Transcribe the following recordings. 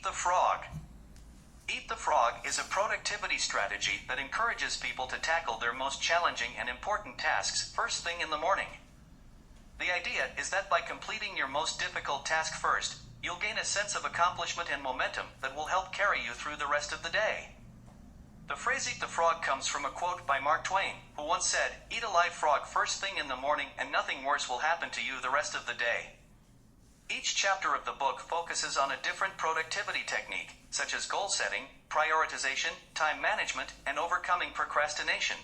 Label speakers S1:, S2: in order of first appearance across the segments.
S1: the frog. Eat the frog is a productivity strategy that encourages people to tackle their most challenging and important tasks first thing in the morning. The idea is that by completing your most difficult task first, you'll gain a sense of accomplishment and momentum that will help carry you through the rest of the day. The phrase "eat the frog" comes from a quote by Mark Twain, who once said, "Eat a live frog first thing in the morning and nothing worse will happen to you the rest of the day." Each chapter of the book focuses on a different productivity technique, such as goal setting, prioritization, time management, and overcoming procrastination.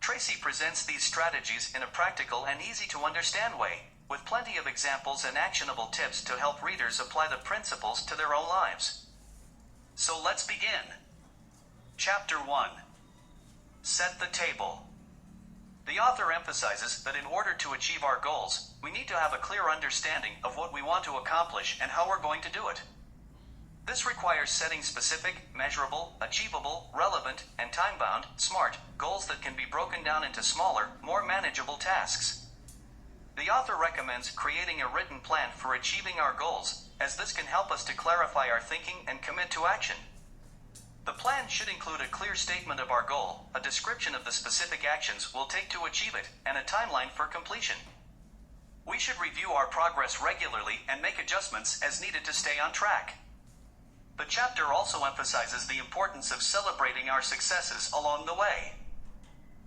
S1: Tracy presents these strategies in a practical and easy-to-understand way, with plenty of examples and actionable tips to help readers apply the principles to their own lives. So let's begin. Chapter 1. Set the table. The author emphasizes that in order to achieve our goals, we need to have a clear understanding of what we want to accomplish and how we're going to do it. This requires setting specific, measurable, achievable, relevant, and time-bound, SMART, goals that can be broken down into smaller, more manageable tasks. The author recommends creating a written plan for achieving our goals, as this can help us to clarify our thinking and commit to action. The plan should include a clear statement of our goal, a description of the specific actions we'll take to achieve it, and a timeline for completion. We should review our progress regularly and make adjustments as needed to stay on track. The chapter also emphasizes the importance of celebrating our successes along the way.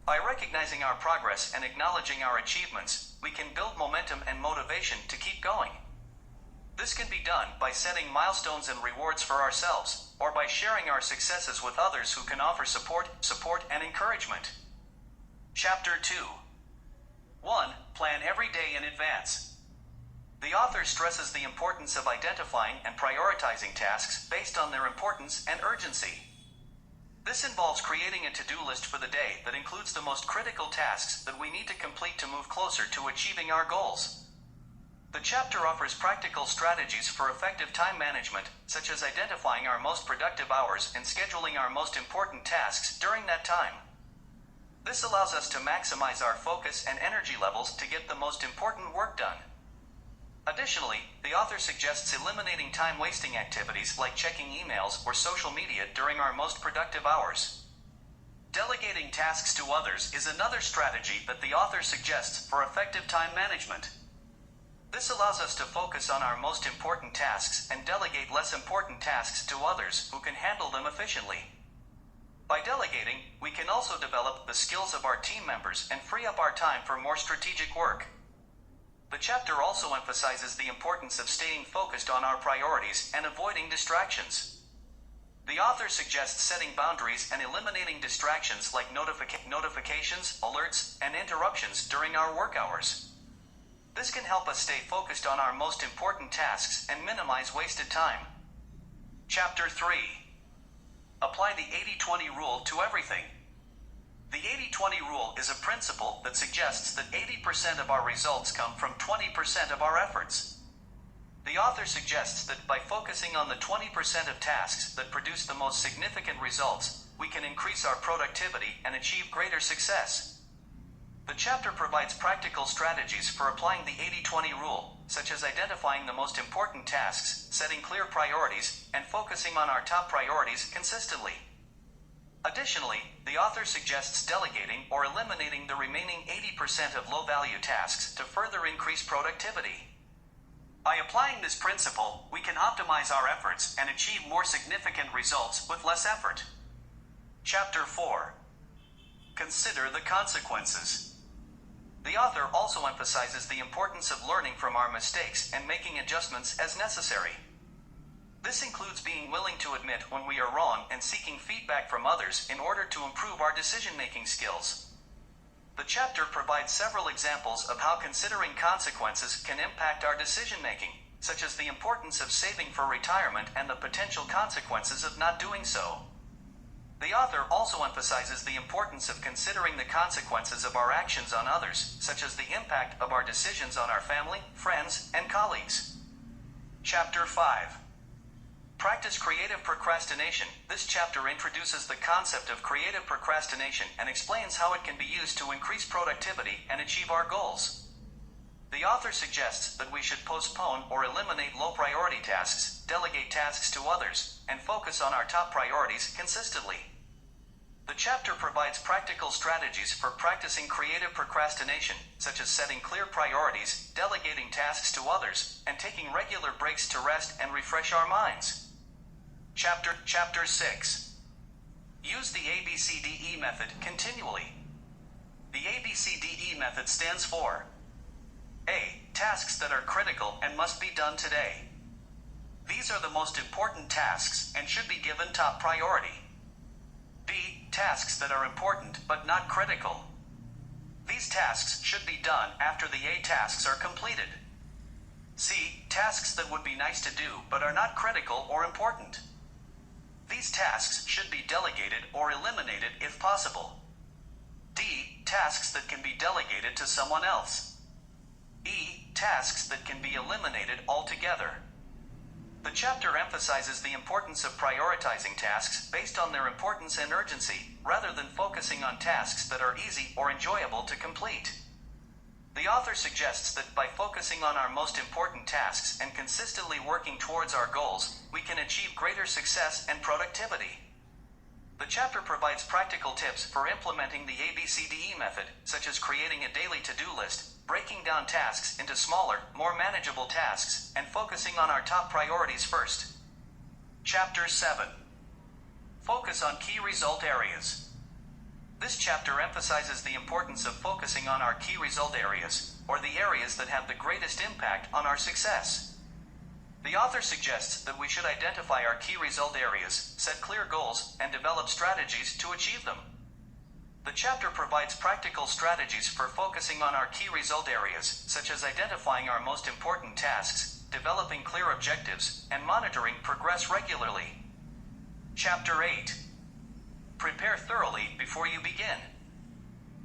S1: By recognizing our progress and acknowledging our achievements, we can build momentum and motivation to keep going. This can be done by setting milestones and rewards for ourselves, or by sharing our successes with others who can offer support, and encouragement. Chapter 2. 1. Plan every day in advance. The author stresses the importance of identifying and prioritizing tasks based on their importance and urgency. This involves creating a to-do list for the day that includes the most critical tasks that we need to complete to move closer to achieving our goals. The chapter offers practical strategies for effective time management, such as identifying our most productive hours and scheduling our most important tasks during that time. This allows us to maximize our focus and energy levels to get the most important work done. Additionally, the author suggests eliminating time-wasting activities like checking emails or social media during our most productive hours. Delegating tasks to others is another strategy that the author suggests for effective time management. This allows us to focus on our most important tasks and delegate less important tasks to others who can handle them efficiently. By delegating, we can also develop the skills of our team members and free up our time for more strategic work. The chapter also emphasizes the importance of staying focused on our priorities and avoiding distractions. The author suggests setting boundaries and eliminating distractions like notifications, alerts, and interruptions during our work hours. This can help us stay focused on our most important tasks and minimize wasted time. Chapter 3. Apply the 80-20 rule to everything. The 80-20 rule is a principle that suggests that 80% of our results come from 20% of our efforts. The author suggests that by focusing on the 20% of tasks that produce the most significant results, we can increase our productivity and achieve greater success. The chapter provides practical strategies for applying the 80-20 rule, such as identifying the most important tasks, setting clear priorities, and focusing on our top priorities consistently. Additionally, the author suggests delegating or eliminating the remaining 80% of low-value tasks to further increase productivity. By applying this principle, we can optimize our efforts and achieve more significant results with less effort. Chapter 4. Consider the consequences. The author also emphasizes the importance of learning from our mistakes and making adjustments as necessary. This includes being willing to admit when we are wrong and seeking feedback from others in order to improve our decision-making skills. The chapter provides several examples of how considering consequences can impact our decision-making, such as the importance of saving for retirement and the potential consequences of not doing so. The author also emphasizes the importance of considering the consequences of our actions on others, such as the impact of our decisions on our family, friends, and colleagues. Chapter 5. Practice creative procrastination. This chapter introduces the concept of creative procrastination and explains how it can be used to increase productivity and achieve our goals. The author suggests that we should postpone or eliminate low-priority tasks, delegate tasks to others, and focus on our top priorities consistently. The chapter provides practical strategies for practicing creative procrastination, such as setting clear priorities, delegating tasks to others, and taking regular breaks to rest and refresh our minds. Chapter 6. Use the ABCDE method continually. The ABCDE method stands for A. Tasks that are critical and must be done today. These are the most important tasks and should be given top priority. B. Tasks that are important but not critical. These tasks should be done after the A tasks are completed. C. Tasks that would be nice to do but are not critical or important. These tasks should be delegated or eliminated if possible. D. Tasks that can be delegated to someone else. E. Tasks that can be eliminated altogether. The chapter emphasizes the importance of prioritizing tasks based on their importance and urgency, rather than focusing on tasks that are easy or enjoyable to complete. The author suggests that by focusing on our most important tasks and consistently working towards our goals, we can achieve greater success and productivity. The chapter provides practical tips for implementing the ABCDE method, such as creating a daily to-do list, breaking down tasks into smaller, more manageable tasks, and focusing on our top priorities first. Chapter 7. Focus on key result areas. This chapter emphasizes the importance of focusing on our key result areas, or the areas that have the greatest impact on our success. The author suggests that we should identify our key result areas, set clear goals, and develop strategies to achieve them. The chapter provides practical strategies for focusing on our key result areas, such as identifying our most important tasks, developing clear objectives, and monitoring progress regularly. Chapter 8. Prepare thoroughly before you begin.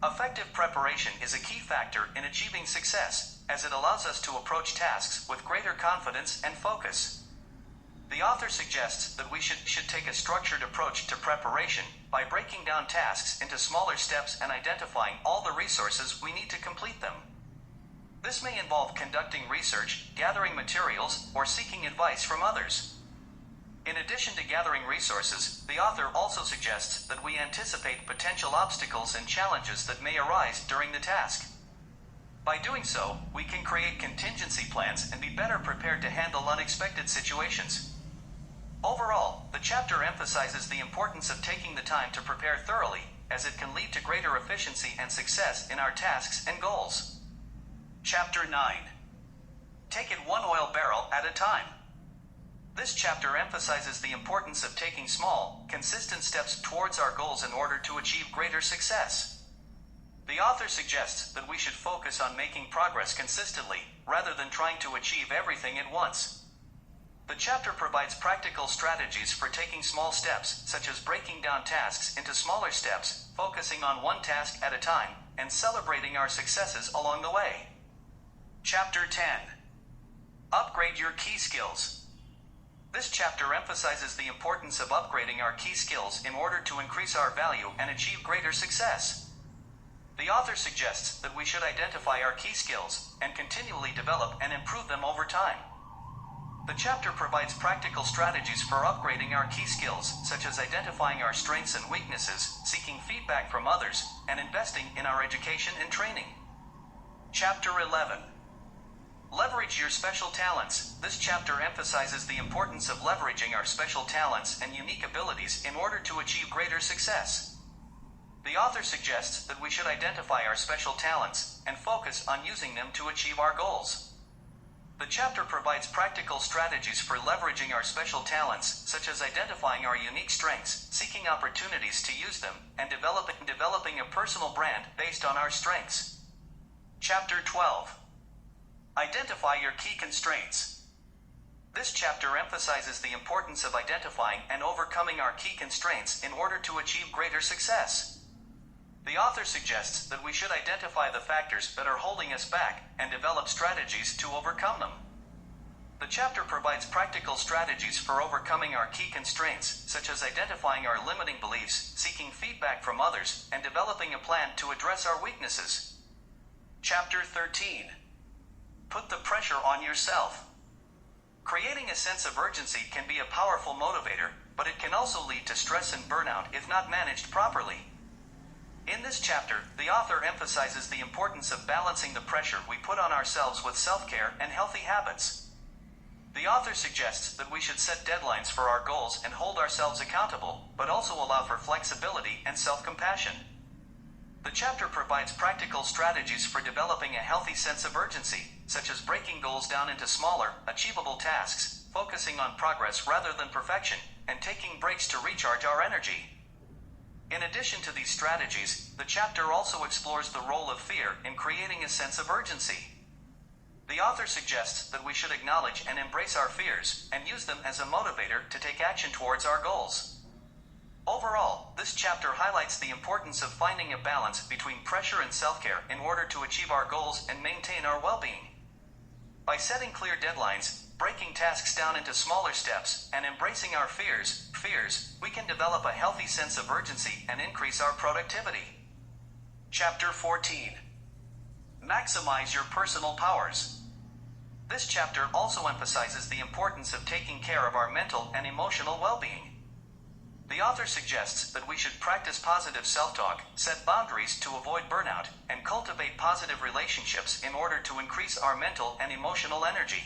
S1: Effective preparation is a key factor in achieving success, as it allows us to approach tasks with greater confidence and focus. The author suggests that we should take a structured approach to preparation by breaking down tasks into smaller steps and identifying all the resources we need to complete them. This may involve conducting research, gathering materials, or seeking advice from others. In addition to gathering resources, the author also suggests that we anticipate potential obstacles and challenges that may arise during the task. By doing so, we can create contingency plans and be better prepared to handle unexpected situations. Overall, the chapter emphasizes the importance of taking the time to prepare thoroughly, as it can lead to greater efficiency and success in our tasks and goals. Chapter 9. Take it one oil barrel at a time. This chapter emphasizes the importance of taking small, consistent steps towards our goals in order to achieve greater success. The author suggests that we should focus on making progress consistently, rather than trying to achieve everything at once. The chapter provides practical strategies for taking small steps, such as breaking down tasks into smaller steps, focusing on one task at a time, and celebrating our successes along the way. Chapter 10. Upgrade your key skills. This chapter emphasizes the importance of upgrading our key skills in order to increase our value and achieve greater success. The author suggests that we should identify our key skills and continually develop and improve them over time. The chapter provides practical strategies for upgrading our key skills, such as identifying our strengths and weaknesses, seeking feedback from others, and investing in our education and training. Chapter 11. Leverage your special talents. This chapter emphasizes the importance of leveraging our special talents and unique abilities in order to achieve greater success. The author suggests that we should identify our special talents and focus on using them to achieve our goals. The chapter provides practical strategies for leveraging our special talents, such as identifying our unique strengths, seeking opportunities to use them, and developing a personal brand based on our strengths. Chapter 12. Identify your key constraints. This chapter emphasizes the importance of identifying and overcoming our key constraints in order to achieve greater success. The author suggests that we should identify the factors that are holding us back and develop strategies to overcome them. The chapter provides practical strategies for overcoming our key constraints, such as identifying our limiting beliefs, seeking feedback from others, and developing a plan to address our weaknesses. Chapter 13. Put the pressure on yourself. Creating a sense of urgency can be a powerful motivator, but it can also lead to stress and burnout if not managed properly. In this chapter, the author emphasizes the importance of balancing the pressure we put on ourselves with self-care and healthy habits. The author suggests that we should set deadlines for our goals and hold ourselves accountable, but also allow for flexibility and self-compassion. The chapter provides practical strategies for developing a healthy sense of urgency, such as breaking goals down into smaller, achievable tasks, focusing on progress rather than perfection, and taking breaks to recharge our energy. In addition to these strategies, the chapter also explores the role of fear in creating a sense of urgency. The author suggests that we should acknowledge and embrace our fears, and use them as a motivator to take action towards our goals. Overall, this chapter highlights the importance of finding a balance between pressure and self-care in order to achieve our goals and maintain our well-being. By setting clear deadlines, breaking tasks down into smaller steps, and embracing our fears, we can develop a healthy sense of urgency and increase our productivity. Chapter 14. Maximize your personal powers. This chapter also emphasizes the importance of taking care of our mental and emotional well-being. The author suggests that we should practice positive self-talk, set boundaries to avoid burnout, and cultivate positive relationships in order to increase our mental and emotional energy.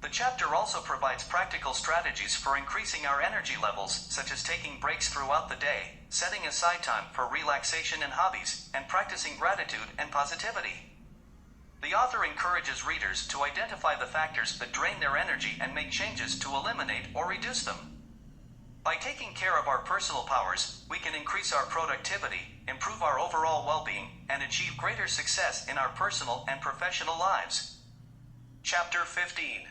S1: The chapter also provides practical strategies for increasing our energy levels, such as taking breaks throughout the day, setting aside time for relaxation and hobbies, and practicing gratitude and positivity. The author encourages readers to identify the factors that drain their energy and make changes to eliminate or reduce them. By taking care of our personal powers, we can increase our productivity, improve our overall well-being, and achieve greater success in our personal and professional lives. Chapter 15.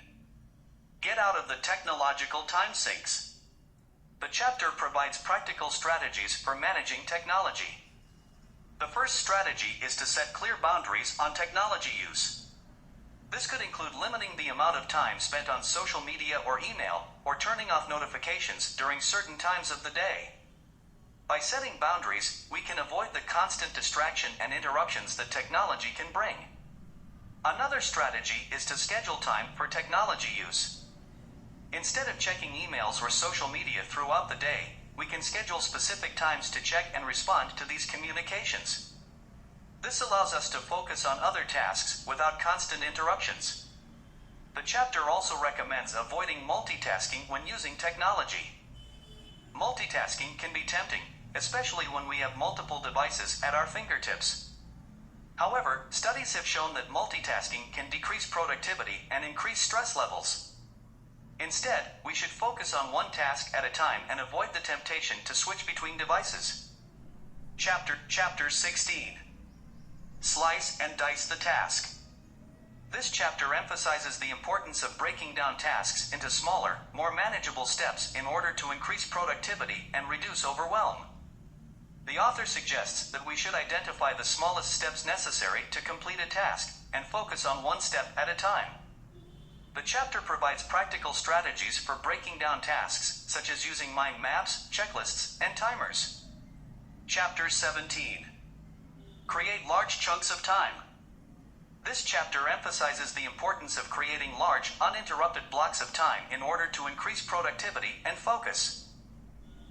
S1: Get out of the technological time sinks. The chapter provides practical strategies for managing technology. The first strategy is to set clear boundaries on technology use. This could include limiting the amount of time spent on social media or email, or turning off notifications during certain times of the day. By setting boundaries, we can avoid the constant distraction and interruptions that technology can bring. Another strategy is to schedule time for technology use. Instead of checking emails or social media throughout the day, we can schedule specific times to check and respond to these communications. This allows us to focus on other tasks without constant interruptions. The chapter also recommends avoiding multitasking when using technology. Multitasking can be tempting, especially when we have multiple devices at our fingertips. However, studies have shown that multitasking can decrease productivity and increase stress levels. Instead, we should focus on one task at a time and avoid the temptation to switch between devices. Chapter 16. Slice and dice the task. This chapter emphasizes the importance of breaking down tasks into smaller, more manageable steps in order to increase productivity and reduce overwhelm. The author suggests that we should identify the smallest steps necessary to complete a task and focus on one step at a time. The chapter provides practical strategies for breaking down tasks, such as using mind maps, checklists, and timers. Chapter 17. Create large chunks of time. This chapter emphasizes the importance of creating large, uninterrupted blocks of time in order to increase productivity and focus.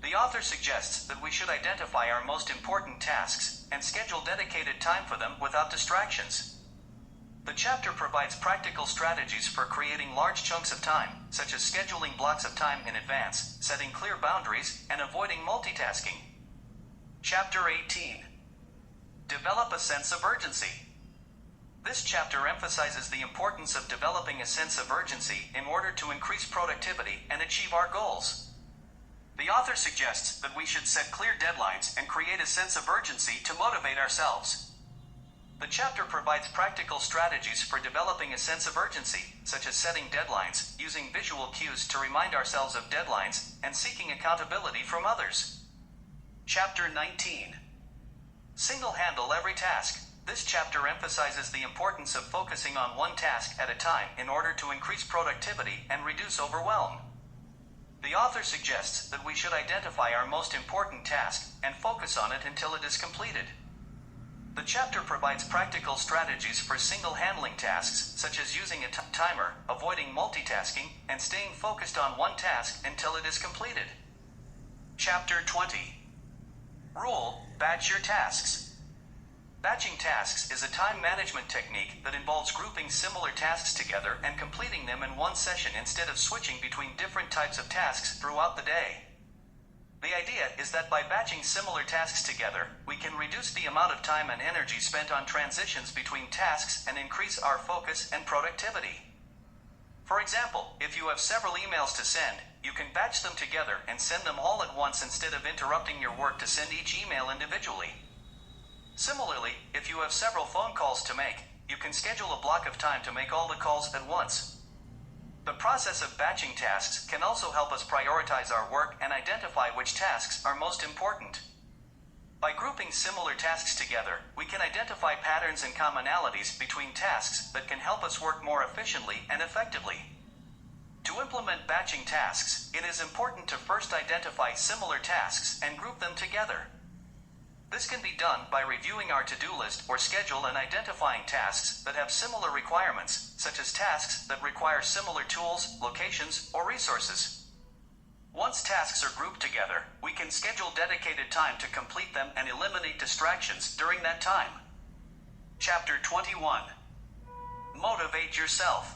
S1: The author suggests that we should identify our most important tasks and schedule dedicated time for them without distractions. The chapter provides practical strategies for creating large chunks of time, such as scheduling blocks of time in advance, setting clear boundaries, and avoiding multitasking. Chapter 18. Develop a sense of urgency. This chapter emphasizes the importance of developing a sense of urgency in order to increase productivity and achieve our goals. The author suggests that we should set clear deadlines and create a sense of urgency to motivate ourselves. The chapter provides practical strategies for developing a sense of urgency, such as setting deadlines, using visual cues to remind ourselves of deadlines, and seeking accountability from others. Chapter 19. Single-handle every task. This chapter emphasizes the importance of focusing on one task at a time in order to increase productivity and reduce overwhelm. The author suggests that we should identify our most important task and focus on it until it is completed. The chapter provides practical strategies for single-handling tasks, such as using a timer, avoiding multitasking, and staying focused on one task until it is completed. Chapter 20. Rule: batch your tasks. Batching tasks is a time management technique that involves grouping similar tasks together and completing them in one session instead of switching between different types of tasks throughout the day. The idea is that by batching similar tasks together, we can reduce the amount of time and energy spent on transitions between tasks and increase our focus and productivity. For example, if you have several emails to send, you can batch them together and send them all at once instead of interrupting your work to send each email individually. Similarly, if you have several phone calls to make, you can schedule a block of time to make all the calls at once. The process of batching tasks can also help us prioritize our work and identify which tasks are most important. By grouping similar tasks together, we can identify patterns and commonalities between tasks that can help us work more efficiently and effectively. To implement batching tasks, it is important to first identify similar tasks and group them together. This can be done by reviewing our to-do list or schedule and identifying tasks that have similar requirements, such as tasks that require similar tools, locations, or resources. Once tasks are grouped together, we can schedule dedicated time to complete them and eliminate distractions during that time. Chapter 21. Motivate yourself.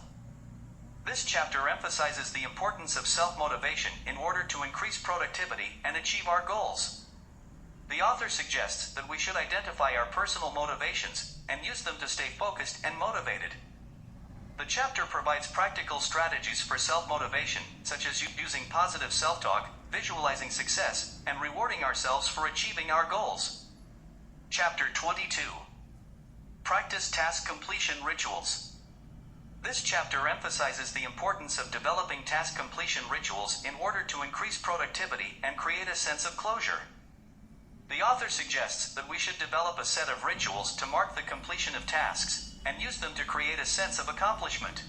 S1: This chapter emphasizes the importance of self-motivation in order to increase productivity and achieve our goals. The author suggests that we should identify our personal motivations and use them to stay focused and motivated. The chapter provides practical strategies for self-motivation, such as using positive self-talk, visualizing success, and rewarding ourselves for achieving our goals. Chapter 22. Practice task completion rituals. This chapter emphasizes the importance of developing task completion rituals in order to increase productivity and create a sense of closure. The author suggests that we should develop a set of rituals to mark the completion of tasks and use them to create a sense of accomplishment.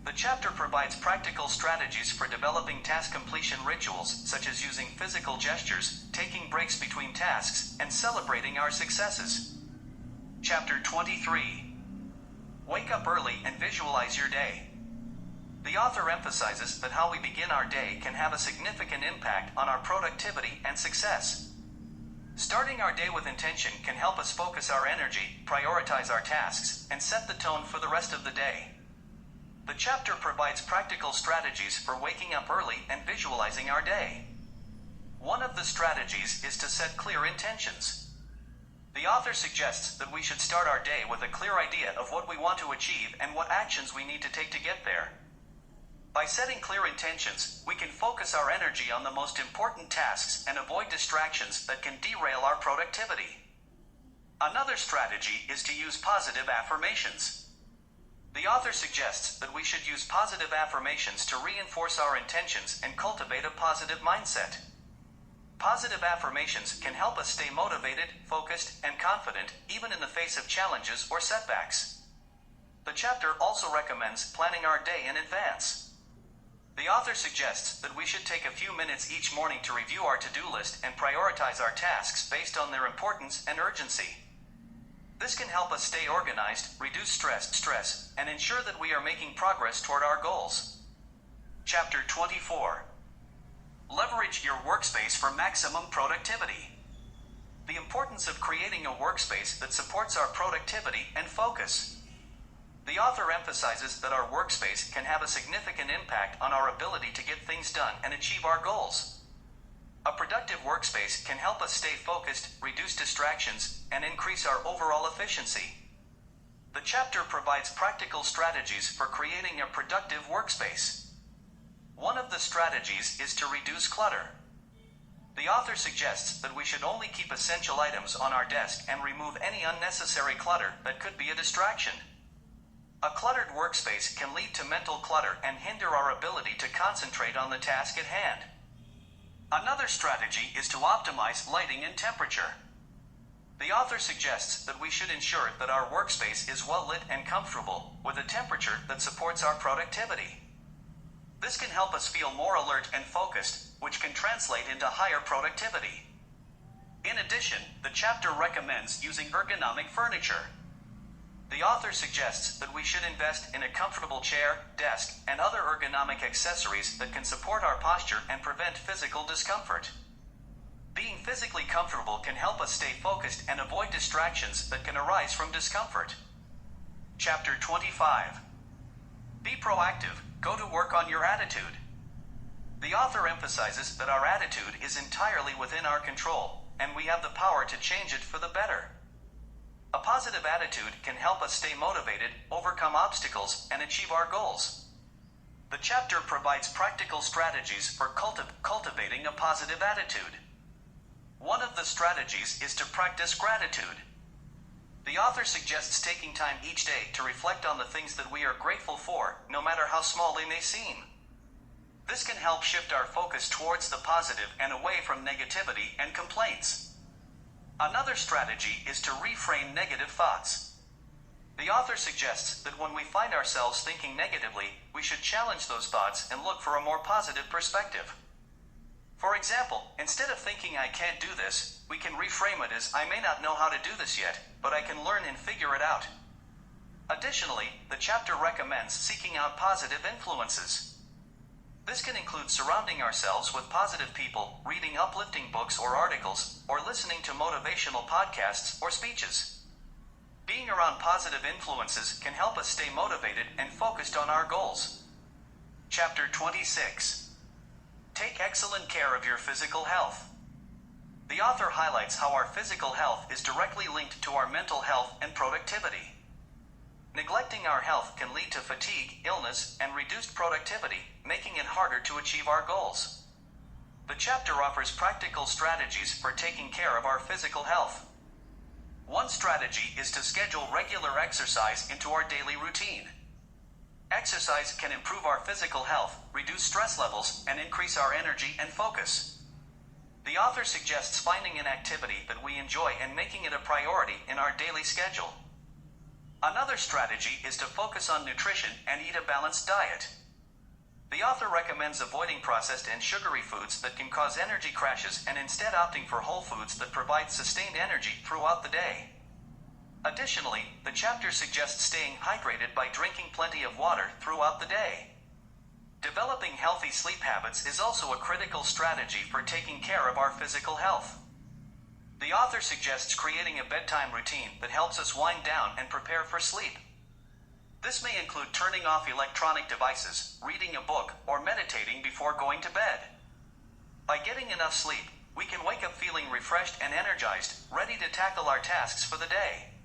S1: The chapter provides practical strategies for developing task completion rituals, such as using physical gestures, taking breaks between tasks, and celebrating our successes. Chapter 23. Wake up early and visualize your day. The author emphasizes that how we begin our day can have a significant impact on our productivity and success. Starting our day with intention can help us focus our energy, prioritize our tasks, and set the tone for the rest of the day. The chapter provides practical strategies for waking up early and visualizing our day. One of the strategies is to set clear intentions. The author suggests that we should start our day with a clear idea of what we want to achieve and what actions we need to take to get there. By setting clear intentions, we can focus our energy on the most important tasks and avoid distractions that can derail our productivity. Another strategy is to use positive affirmations. The author suggests that we should use positive affirmations to reinforce our intentions and cultivate a positive mindset. Positive affirmations can help us stay motivated, focused, and confident, even in the face of challenges or setbacks. The chapter also recommends planning our day in advance. The author suggests that we should take a few minutes each morning to review our to-do list and prioritize our tasks based on their importance and urgency. This can help us stay organized, reduce stress, and ensure that we are making progress toward our goals. Chapter 24. Leverage your workspace for maximum productivity. The importance of creating a workspace that supports our productivity and focus. The author emphasizes that our workspace can have a significant impact on our ability to get things done and achieve our goals. A productive workspace can help us stay focused, reduce distractions, and increase our overall efficiency. The chapter provides practical strategies for creating a productive workspace. One of the strategies is to reduce clutter. The author suggests that we should only keep essential items on our desk and remove any unnecessary clutter that could be a distraction. A cluttered workspace can lead to mental clutter and hinder our ability to concentrate on the task at hand. Another strategy is to optimize lighting and temperature. The author suggests that we should ensure that our workspace is well lit and comfortable, with a temperature that supports our productivity. This can help us feel more alert and focused, which can translate into higher productivity. In addition, the chapter recommends using ergonomic furniture. The author suggests that we should invest in a comfortable chair, desk, and other ergonomic accessories that can support our posture and prevent physical discomfort. Being physically comfortable can help us stay focused and avoid distractions that can arise from discomfort. Chapter 25. Be proactive. Go to work on your attitude. The author emphasizes that our attitude is entirely within our control, and we have the power to change it for the better. A positive attitude can help us stay motivated, overcome obstacles, and achieve our goals. The chapter provides practical strategies for cultivating a positive attitude. One of the strategies is to practice gratitude. The author suggests taking time each day to reflect on the things that we are grateful for, no matter how small they may seem. This can help shift our focus towards the positive and away from negativity and complaints. Another strategy is to reframe negative thoughts. The author suggests that when we find ourselves thinking negatively, we should challenge those thoughts and look for a more positive perspective. For example, instead of thinking I can't do this, we can reframe it as I may not know how to do this yet, but I can learn and figure it out. Additionally, the chapter recommends seeking out positive influences. This can include surrounding ourselves with positive people, reading uplifting books or articles, or listening to motivational podcasts or speeches. Being around positive influences can help us stay motivated and focused on our goals. Chapter 26. Take excellent care of your physical health. The author highlights how our physical health is directly linked to our mental health and productivity. Neglecting our health can lead to fatigue, illness, and reduced productivity, making it harder to achieve our goals. The chapter offers practical strategies for taking care of our physical health. One strategy is to schedule regular exercise into our daily routine. Exercise can improve our physical health, reduce stress levels, and increase our energy and focus. The author suggests finding an activity that we enjoy and making it a priority in our daily schedule. Another strategy is to focus on nutrition and eat a balanced diet. The author recommends avoiding processed and sugary foods that can cause energy crashes and instead opting for whole foods that provide sustained energy throughout the day. Additionally, the chapter suggests staying hydrated by drinking plenty of water throughout the day. Developing healthy sleep habits is also a critical strategy for taking care of our physical health. The author suggests creating a bedtime routine that helps us wind down and prepare for sleep. This may include turning off electronic devices, reading a book, or meditating before going to bed. By getting enough sleep, we can wake up feeling refreshed and energized, ready to tackle our tasks for the day.